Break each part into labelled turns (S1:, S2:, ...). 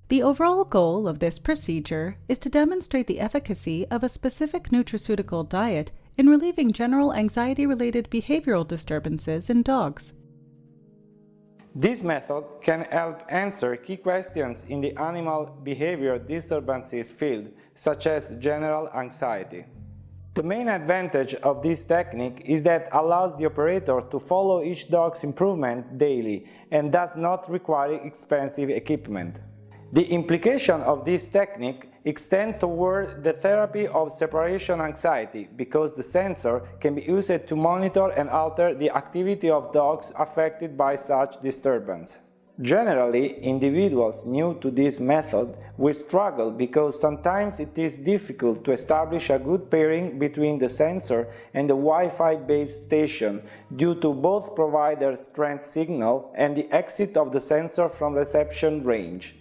S1: The overall goal of this procedure is to demonstrate the efficacy of a specific nutraceutical diet in relieving general anxiety-related behavioral disturbances in dogs.
S2: This method can help answer key questions in the animal behavior disturbances field, such as general anxiety. The main advantage of this technique is that it allows the operator to follow each dog's improvement daily and does not require expensive equipment. The implication of this technique extends toward the therapy of separation anxiety because the sensor can be used to monitor and alter the activity of dogs affected by such disturbance. Generally, individuals new to this method will struggle because sometimes it is difficult to establish a good pairing between the sensor and the Wi-Fi based station due to both provider strength signal and the exit of the sensor from reception range.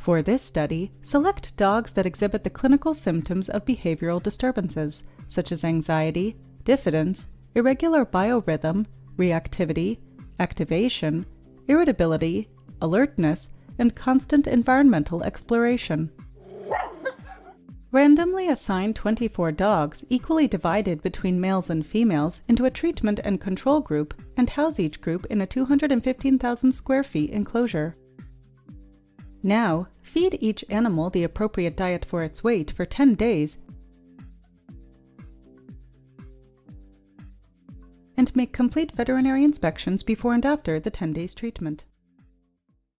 S1: For this study, select dogs that exhibit the clinical symptoms of behavioral disturbances, such as anxiety, diffidence, irregular biorhythm, reactivity, activation, irritability, alertness, and constant environmental exploration. Randomly assign 24 dogs equally divided between males and females into a treatment and control group and house each group in a 215,000 square feet enclosure. Now, feed each animal the appropriate diet for its weight for 10 days and make complete veterinary inspections before and after the 10 days treatment.